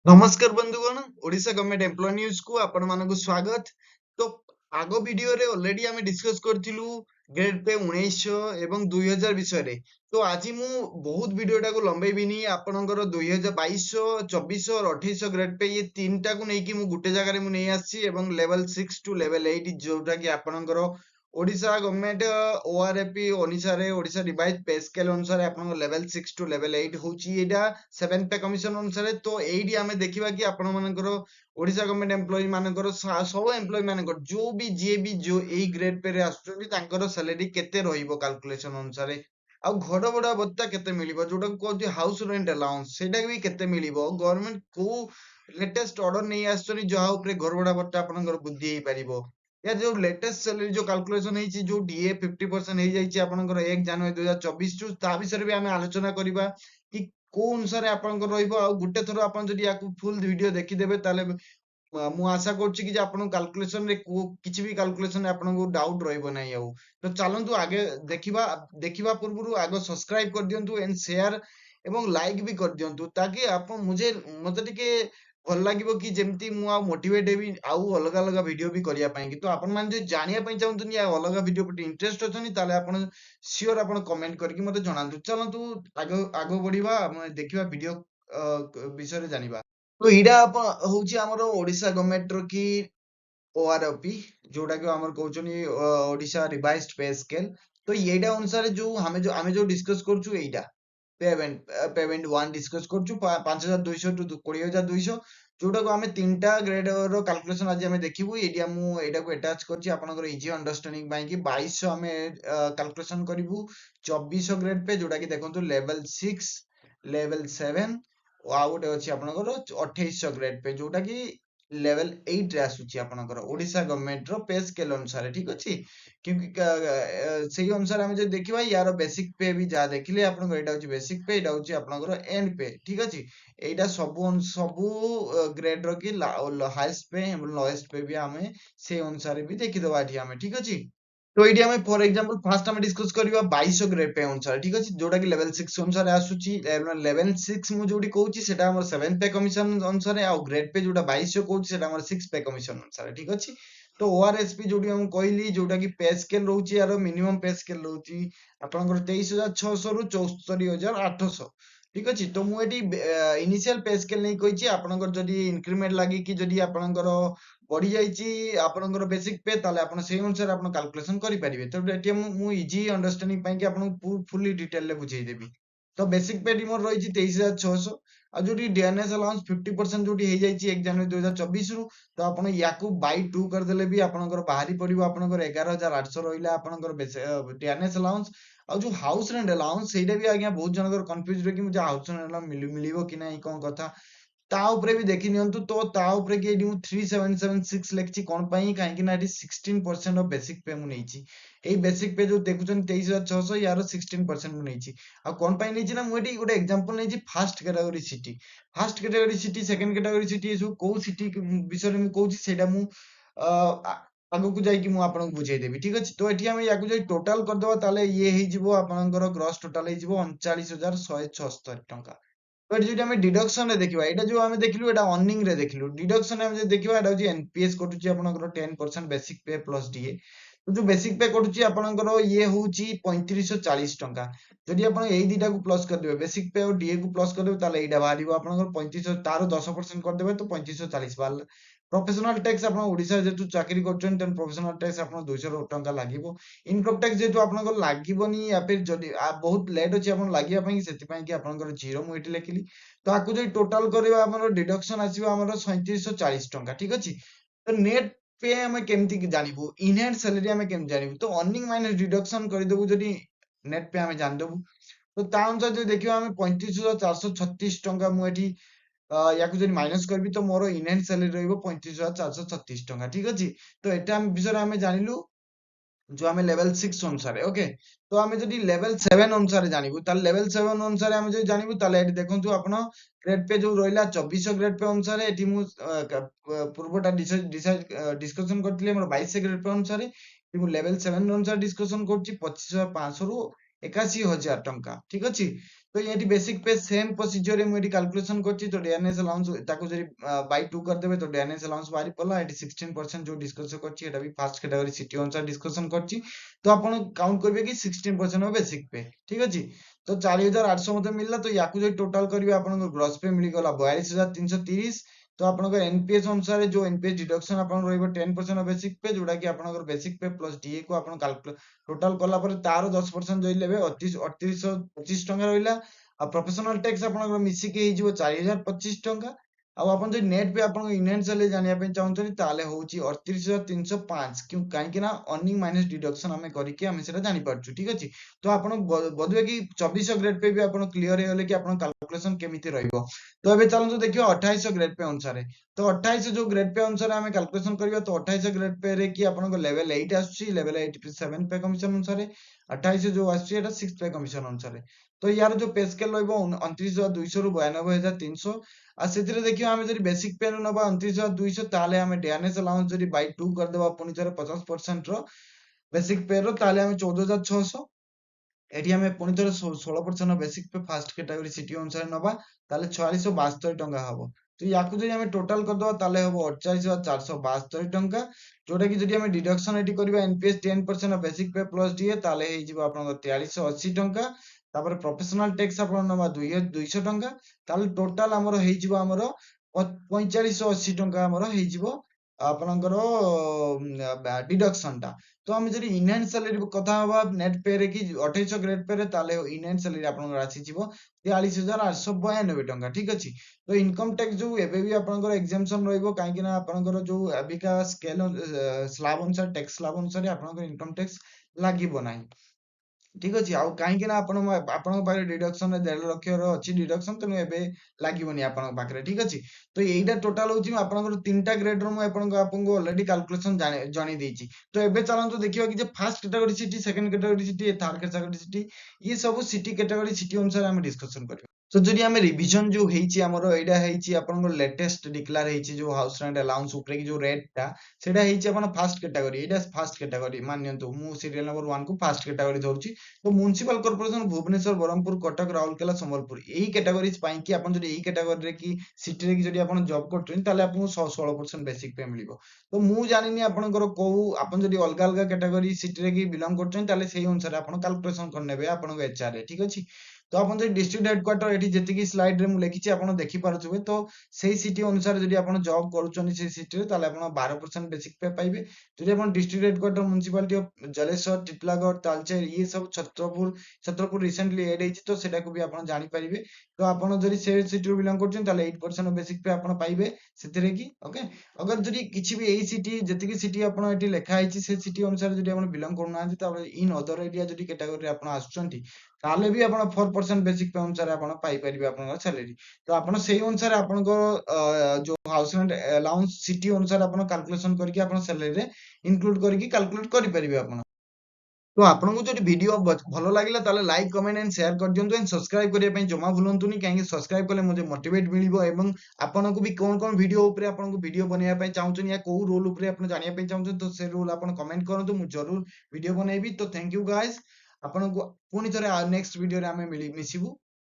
नमस्कार बंधुगण Odisha government employ news को आपण मानकु स्वागत। तो आगो वीडियो रे ऑलरेडी आमे डिस्कस करथिलु ग्रेड पे 1900 एवं 2000 विषय रे। तो आज मु बहुत वीडियोटा को लंबेबिनी आपणकर 2022 24 और 28 ग्रेड पे ये तीनटा को नेकी मु गुटे जगह रे मु नै आसी एवं लेवल 6 टू लेवल 8 जोटा कि आपणकर ओडिशा गवर्नमेंट ओआरएपी अनुसार ओडिशा रिवाइज पे स्केल अनुसार आपन लेवल 6 टू लेवल 8 होची एटा 7 पे कमिशन अनुसार। तो एडी आमे देखिबा कि आपण मानकर ओडिशा गवर्नमेंट एम्प्लॉय मानकर सब एम्प्लॉय मानकर जो भी जे भी जो एई ग्रेड पे रे आसुचंती तांकर सैलरी केते रहिबो कैलकुलेशन अनुसार आ घर भड़ा भत्ता केते मिलिबो जोटा को कहउची हाउस रेंट अलाउंस सेटा भी केते मिलिबो गवर्नमेंट को लेटेस्ट ऑर्डर नै आसचनी जहा ऊपर घर भड़ा भत्ता आपनकर बुद्धि हेई परिबो या जो लेटेस्ट सैलरी जो कैलकुलेशन है जो डीए 50% हो जाइए आपनकर 1 जनवरी 2024 टू ता विषय भी आमे आलोचना करिबा कि को अनुसार आपनकर रहइबो आ गुटे थरो आपन जदी याकू फुल वीडियो देखि देबे ताले मु आशा करछि कि जे आपन कैलकुलेशन रे किछि भी कैलकुलेशन रे आपनको डाउट रहइबो नै आउ। तो चलंतु आगे देखिबा देखिबा पूर्वरु आगो सब्सक्राइब कर दियंतु एंड शेयर एवं लाइक भी कर दियंतु ताकि आप मुझे मते टिके ଭଲ ଲାଗିବ କି ଯେମିତି ମୁଁ ଆଉ ମୋଟିଭେଟ ହେବି ଆଉ ଅଲଗା ଅଲଗା ଭିଡିଓ ବି କରିବା ପାଇଁ କିନ୍ତୁ ଆପଣ ମାନେ ଯଦି ଜାଣିବା ପାଇଁ ଚାହୁଁଛନ୍ତି ଆଉ ଅଲଗା ଭିଡିଓ ପ୍ରତି ଇଣ୍ଟରେଷ୍ଟ ଅଛନ୍ତି ତାହେଲେ ଆପଣ ସିଓର ଆପଣ କମେଣ୍ଟ କରିକି ମତେ ଜଣାନ୍ତୁ। ଚାଲନ୍ତୁ ଆଗ ଆଗ ବଢିବା ଆମେ ଦେଖିବା ଭିଡିଓ ବିଷୟରେ ଜାଣିବା। ତ ଏଇଟା ହଉଛି ଆମର ଓଡିଶା ଗଭର୍ଣ୍ଣମେଣ୍ଟ ର କି ओआरओपी जोटा कि हमर कहउछनी ओडिशा रिवाइज्ड पे स्केल। तो एटा अनुसार जो हमें जो discuss करछु Etah payment 1 discuss करछु 5200 to 20200 जोटा को हमें तीनटा ग्रेड रो कैलकुलेशन आज हमें देखिबु एडी हमु एटा को अटैच करछि आपनकर इजी अंडरस्टैंडिंग बाई कि 2200 हमें कैलकुलेशन करिवु 2400 ग्रेड पे जोटा कि देखंतु लेवल 6 लेवल 7 आ गोटे अछि आपनकर 2800 ग्रेड पे जोटा कि लेवल 8 रे आसुची आपनकर ओडिशा गवर्नमेंट रो पे स्केल अनुसार ठीक अछि क्योंकि सेही अनुसार हम जे देखिबा यार बेसिक पे भी जा देखिले आपनकर एटा होची बेसिक पे एटा होची आपनकर एंड पे ठीक अछि एटा सबु ग्रेड रो कि हाईएस्ट पे एवं लोएस्ट पे भी हमें से अनुसार भी देखि दबा एठी हमें ठीक अछि। तो एटी हमें फॉर एग्जांपल फास्ट हमें डिस्कस करिबा 2200 ग्रेड पे अनुसार ठीक अछि जोटा कि लेवल 6 अनुसार आसुची लेवल 6 मु जोडी कहूची सेटा हमर 7 पे कमिशन अनुसार आ ग्रेड पे जोटा 2200 कहूची सेटा हमर 6 पे कमिशन अनुसार ठीक अछि। तो ओआरएसपी जोडी हम कहली जोटा कि पे स्केल रहूची यार मिनिमम पे स्केल रहूची आपनकर 23600 रु 64800 ठीक अछि। तो मु एटी इनिशियल पे स्केल नै कहिची आपनकर जदी इंक्रीमेंट लागि कि जदी आपनकर बढ़ी जाइची आपनकर बेसिक पे ताले आपण सेही अनुसार आपण कैलकुलेशन करि परिबे। तो एटी मु इजी अंडरस्टैंडिंग ପାଇଁ कि आपण फुली डिटेल रे बुझेई देबी। तो बेसिक पे डी मोर रहिची 23600 आ जोडी डीएनएस अलाउंस 50% जोडी हे जाइची 1 जनवरी 2024 रु तो आपण याकू बाय 2 कर देले भी आपनकर बाहरी पड़िबो आपनकर 11800 रहिला आपनकर डीएनएस अलाउंस आ जो हाउस रेंट अलाउंस सेटा भी आज्ञा बहुत जनकर कंफ्यूज रे कि मुझे हाउस रेंट अलाउंस मिलिबो कि नै कोन कथा ता उपरे भी देखि नियंतु तो ता उपरे कि एडी 3776 लेखछि कोन पई काहे कि ना एडी 16% ऑफ बेसिक पे मु नेछि एई बेसिक पे जो देखुछन 23600 यार 16% मु नेछि आ कोन पई नेछि ना मु एडी गोटे एग्जांपल नेछि first category city second category city जो को सिटी विषय मु कहूछि सेटा मु आगु को जाई कि मु आपन बुझाई देबी ठीक अछि। तो एठी हम याकु जाई टोटल कर देबा ताले ये हेइ जिवो आपनकर ग्रॉस टोटल हेइ जिवो 39176 टंका। तो एठी हम डिडक्शन रे देखिबा एटा जो हम देखिलु एटा अर्निंग रे देखिलु डिडक्शन रे हम जे देखिबा एटा होची एनपीएस कटुची आपनकर 10% बेसिक पे प्लस डीए तो जो बेसिक पे कटुची आपनकर ये होची 3540 टंका जदि आपण एई दिटा को प्लस कर देबे बेसिक पे और डीए को प्लस कर देबे ताले एटा बाहिबो आपनकर 3500 तारो 10% कर देबे तो 3540 बाल प्रोफेशनल टैक्स आपण ओडिसा जेतु चाकरी करछन तेन प्रोफेशनल टैक्स आपण 200 टंका लागिबो इनकम टैक्स जेतु आपनकर लागिबोनी या फिर जदि बहुत लेट अछि आपण लागिया पई सेति पई कि आपनकर जीरो मु एठी लेखिली तो आकु जे टोटल करबा हमर डिडक्शन आसीबो हमर 3740 टंका ठीक अछि। तो नेट पे हमें केमति जानिबो इनहैंड सैलरी हमें केम जानिबो तो अर्निंग माइनस डिडक्शन कर देबो जदि नेट पे हमें जान देबो तो ता अनुसार जे देखिबा हमें 35436 टंका मु एठी याकु जदि माइनस करबी तो मोर इनहैंड सैलरी रहइबो 35436 टंका ठीक अछि। तो एटा हम विषय हमें जानिलु जो हमें लेवल 6 अनुसार ओके। तो हमें जदि लेवल 7 अनुसार जानिबु ताले लेवल 7 अनुसार हमें जदि जानिबु ताले एठी देखंतु आपण ग्रेड पे जो रहिला 2400 ग्रेड पे अनुसार एठी मु पूर्वटा डिस्कशन करथिले हमर 22 ग्रेड पे अनुसार एठी मु लेवल 7 अनुसार डिस्कशन करछि 25500 रु 81000 टंका ठीक अछि। तो ये बेसिक पे सेम प्रोसीजर रे मुझे कैलकुलेशन करछि तो डीएनएस अलाउंस ताको जरी बाय 2 कर देबे तो डीएनएस अलाउंस बारी पला एटी 16% जो डिस्कस करछि एटा भी फर्स्ट कैटेगरी सिटी अनुसार डिस्कशन करछि तो आपण काउंट करबे कि 16% ऑफ बेसिक पे ठीक अछि तो 4800 मते मिलला तो याकू जे टोटल करबे आपण ग्रॉस पे मिली गला 42330 तो आपनकर एनपीएस अनुसार जो एनपीएस डिडक्शन आपन रहइबो 10% ऑफ बेसिक पे जोडा कि आपनकर बेसिक पे प्लस डीए को आपन कैलकुलेट टोटल कला पर तार 10% जोइ लेबे 3825 टका रहिला आ प्रोफेशनल टैक्स आपनकर मिसिके हे जिवो 4025 टका आ आपन जे नेट पे आपन इंडियन सैलरी जानिया पे चाहउछनी ताले होउची 38305 क्यों काहे कि ना अर्निंग माइनस डिडक्शन हमें करिके हमें सेटा जानि पारछु ठीक अछि तो आपन बदुए कि 2400 ग्रेड पे भी आपन क्लियर हे गले कि आपन कैलकुलेशन केमिति रहइबो तो एबे चलंतु देखियो 2800 ग्रेड पे अनुसार तो 2800 जो ग्रेड पे अनुसार हमें कैलकुलेशन करियो तो 2800 ग्रेड पे रे कि आपन लेवल 8 आछी लेवल 8 7 पे कमीशन अनुसार 2800 जो आछी एटा 6 पे कमीशन अनुसार तो यार जो पे स्केल रहइबो 29200 रु 92300 आ सेतिरे देखियो हमें जरी बेसिक पे नबा 29200 ताले हमें डीएनएस अलाउंस जरी बाय 2 कर देबा पुनी थरे 50% रो बेसिक पे रो ताले हमें 14600 एठी हमें पुनी थरे 16% बेसिक पे फर्स्ट कैटेगरी सिटी अनुसार नबा ताले 4672 टंका हबो तो याकू जरी हमें टोटल कर दबा ताले हबो 48472 टंका जोटा कि जदी हमें डिडक्शन एठी करबा एनपीएस 10% बेसिक पे प्लस डीए ताले हे जिवो आपन 4380 टंका तापर प्रोफेशनल टैक्स आपन नबा 200 टंका ताले टोटल हमरो हे जिवो हमरो 4580 टंका हमरो हे जिवो आपनकर डिडक्शन टा तो हम जरी इनहैंड सैलरी कथा हवा नेट पे रे कि 2800 ग्रेड पे रे ताले इनहैंड सैलरी आपनकर आसी जिवो 43892 टंका ठीक अछि तो इनकम टैक्स जो एबे भी आपनकर एग्जाम्पशन रहइबो काहे कि ना आपनकर जो अबिका स्केल स्लैब अनुसार टैक्स स्लैब अनुसार आपनकर इनकम टैक्स लागिबो नाही ठीक अछि आउ काहे कि ना आपन पाखे डिडक्शन रे 1.5 लाख रो अछि डिडक्शन तनु एबे लागिबोनी आपन पाखरे ठीक अछि तो एइटा टोटल होछि आपनकर तीनटा ग्रेड रो आपनको ऑलरेडी कैलकुलेशन जानि देछि तो एबे चलंतु देखियो कि जे first category city second category city third category city ये सब सिटी कैटेगरी सिटी अनुसार हम डिस्कशन करबो तो जदि हमें रिविजन जो हेछि हमरो एइडा हेछि आपनको लेटेस्ट डिक्लेयर हेछि जो हाउस रेंट अलाउंस ऊपर की जो रेट टा सेटा हेछि अपन फर्स्ट कैटेगरी एइडा फर्स्ट कैटेगरी मानयंतु मु सीरियल नंबर 1 को फर्स्ट कैटेगरी धरछि तो म्युनिसिपल कॉर्पोरेशन भुवनेश्वर बरहमपुर कटक राउरकेला संबलपुर एही कैटेगरीज पाई कि अपन जदि एही कैटेगरी रे कि सिटी रे कि जदि अपन जॉब करछन ताले आपन 16% बेसिक पे मिलिबो तो मु जानिनी आपनकर को अपन जदि अलगा अलगा कैटेगरी सिटी रे कि बिलोंग करछन ताले सेही अनुसार अपन कैलकुलेशन करनेबे आपन एचआर रे ठीक अछि तो अपन जो डिस्ट्रिक्ट हेडक्वार्टर एठी जेतिकी स्लाइड रे मु लेखिछि आपण देखि पारुथबे तो सेही सिटी अनुसार जदि आपण जॉब करूछन से सिटी रे ताले आपण 12% बेसिक पे पाइबे जदि आपण district headquarter municipality of Jaleshwar Titlagarh Talcher ये सब छत्रपुर रिसेंटली ऐड हेछि तो सेटा को भी आपण जानि परिबे तो आपण जदि से सिटी रो बिलोंग करछन ताले 8% बेसिक पे आपण पाइबे सेतिरे की ओके अगर जदि किछि भी एही सिटी जेतिकी सिटी आपण एठी लेखा हेछि से सिटी अनुसार जदि आपण बिलोंग करूनांती ताले इन अदर एरिया जदि कैटेगरी रे आपण आछुचंती ताले भी आपण 4% बेसिक पे अनुसार आपण पाई परिबे आपनकर सैलरी तो आपण सेही अनुसार आपनकर जो हाउस रेंट अलाउंस सिटी अनुसार आपण कैलकुलेशन करके आपण सैलरी रे इंक्लूड करके कैलकुलेट करि परिबे आपण तो आपनको जदि वीडियो भलो लागिला ताले लाइक कमेंट एंड शेयर कर दियंतु एंड सब्सक्राइब करिया पई जमा भूलंतुनी काहे सब्सक्राइब कले मुझे मोटिवेट मिलिबो एवं आपनको भी कोन कोन वीडियो ऊपर आपनको वीडियो बनेया पई चाहउछन या को रोल ऊपर आपण जानिया पई चाहउछन तो से रोल आपण कमेंट करंतु मु जरूर वीडियो बनेबी तो थैंक यू गाइस आपनको पुनी थरे नेक्स्ट वीडियो रे हमें मिसिबु